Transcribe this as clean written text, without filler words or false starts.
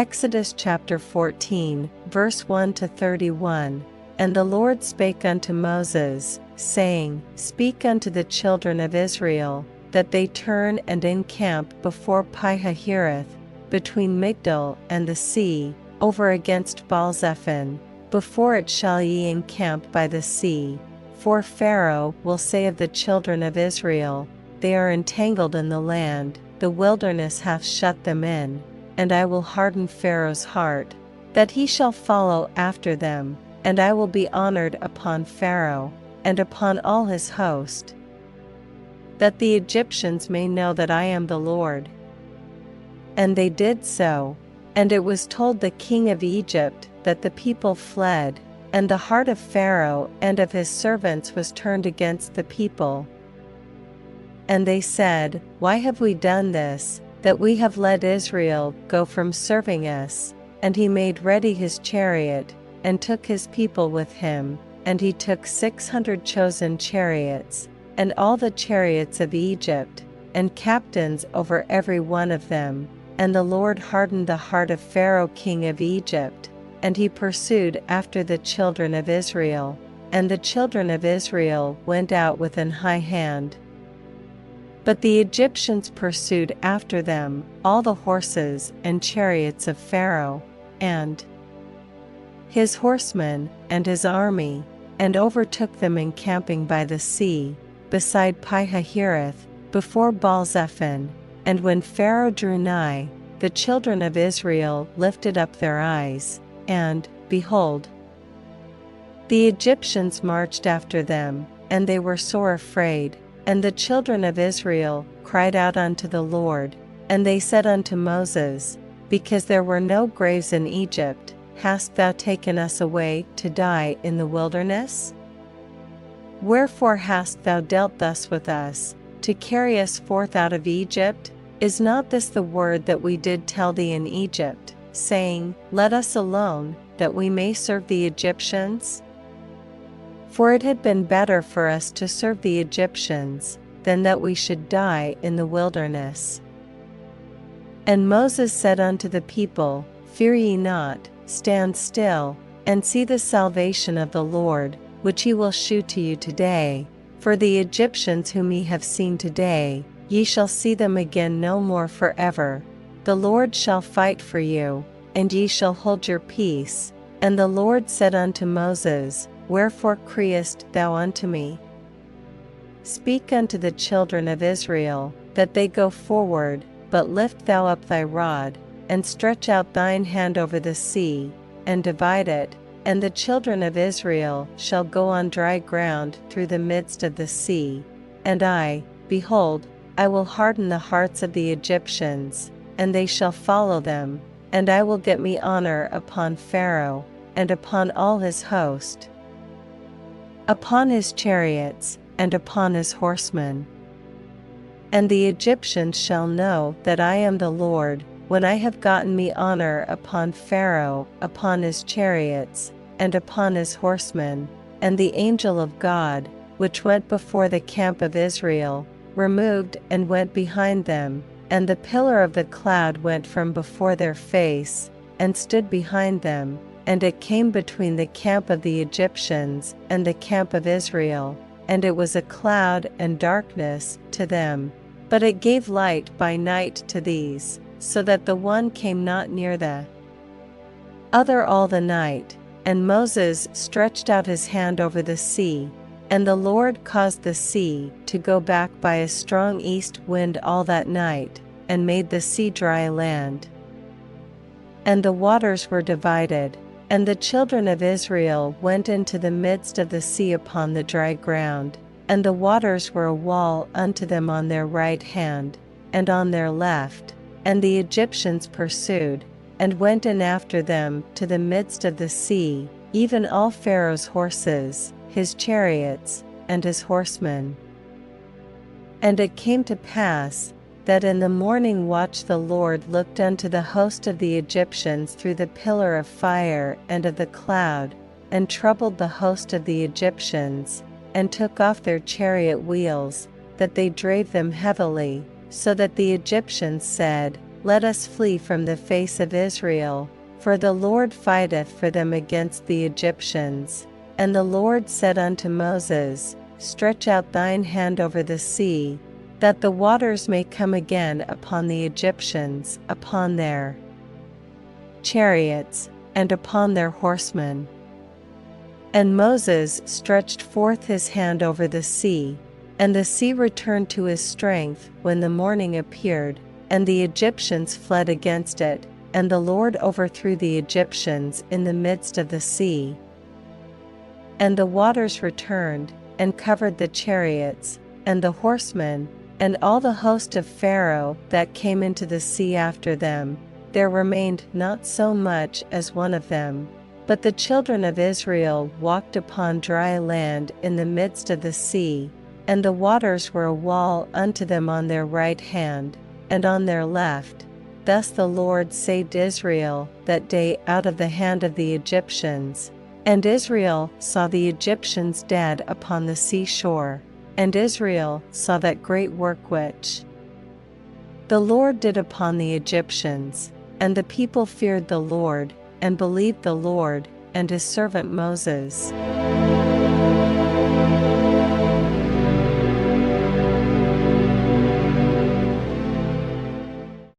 Exodus chapter 14, verse 1 to 31. And the Lord spake unto Moses, saying, Speak unto the children of Israel, that they turn and encamp before Pi-hahiroth, between Migdol and the sea, over against Baal-zephon. Before it shall ye encamp by the sea. For Pharaoh will say of the children of Israel, They are entangled in the land, the wilderness hath shut them in. And I will harden Pharaoh's heart, that he shall follow after them, and I will be honored upon Pharaoh, and upon all his host, that the Egyptians may know that I am the Lord. And they did so. And it was told the king of Egypt that the people fled, and the heart of Pharaoh and of his servants was turned against the people. And they said, Why have we done this, that we have let Israel go from serving us? And he made ready his chariot, and took his people with him, and he took 600 chosen chariots, and all the chariots of Egypt, and captains over every one of them. And the Lord hardened the heart of Pharaoh king of Egypt, and he pursued after the children of Israel. And the children of Israel went out with an high hand. But the Egyptians pursued after them all the horses and chariots of Pharaoh, and his horsemen, and his army, and overtook them encamping by the sea, beside Pi-hahiroth, before Baal-zephon. And when Pharaoh drew nigh, the children of Israel lifted up their eyes, and, behold, the Egyptians marched after them, and they were sore afraid. And the children of Israel cried out unto the Lord, and they said unto Moses, Because there were no graves in Egypt, hast thou taken us away to die in the wilderness? Wherefore hast thou dealt thus with us, to carry us forth out of Egypt? Is not this the word that we did tell thee in Egypt, saying, Let us alone, that we may serve the Egyptians? For it had been better for us to serve the Egyptians, than that we should die in the wilderness. And Moses said unto the people, Fear ye not, stand still, and see the salvation of the Lord, which he will shew to you today. For the Egyptians whom ye have seen today, ye shall see them again no more forever. The Lord shall fight for you, and ye shall hold your peace. And the Lord said unto Moses, Wherefore criest thou unto me? Speak unto the children of Israel, that they go forward, but lift thou up thy rod, and stretch out thine hand over the sea, and divide it, and the children of Israel shall go on dry ground through the midst of the sea. And I, behold, I will harden the hearts of the Egyptians, and they shall follow them, and I will get me honor upon Pharaoh, and upon all his host, upon his chariots, and upon his horsemen. And the Egyptians shall know that I am the Lord, when I have gotten me honor upon Pharaoh, upon his chariots, and upon his horsemen. And the angel of God, which went before the camp of Israel, removed and went behind them, and the pillar of the cloud went from before their face, and stood behind them, and it came between the camp of the Egyptians and the camp of Israel, and it was a cloud and darkness to them, but it gave light by night to these, so that the one came not near the other all the night. And Moses stretched out his hand over the sea, and the Lord caused the sea to go back by a strong east wind all that night, and made the sea dry land. And the waters were divided, and the children of Israel went into the midst of the sea upon the dry ground, and the waters were a wall unto them on their right hand, and on their left. And the Egyptians pursued, and went in after them to the midst of the sea, even all Pharaoh's horses, his chariots, and his horsemen. And it came to pass, that in the morning watch the Lord looked unto the host of the Egyptians through the pillar of fire and of the cloud, and troubled the host of the Egyptians, and took off their chariot wheels, that they drave them heavily, so that the Egyptians said, let us flee from the face of Israel, for the Lord fighteth for them against the Egyptians. And the Lord said unto Moses, Stretch out thine hand over the sea, that the waters may come again upon the Egyptians, upon their chariots, and upon their horsemen. And Moses stretched forth his hand over the sea, and the sea returned to his strength when the morning appeared, and the Egyptians fled against it, and the Lord overthrew the Egyptians in the midst of the sea. And the waters returned, and covered the chariots, and the horsemen, and all the host of Pharaoh that came into the sea after them. There remained not so much as one of them. But the children of Israel walked upon dry land in the midst of the sea, and the waters were a wall unto them on their right hand, and on their left. Thus the Lord saved Israel that day out of the hand of the Egyptians. And Israel saw the Egyptians dead upon the seashore, and Israel saw that great work which the Lord did upon the Egyptians. And the people feared the Lord, and believed the Lord, and his servant Moses.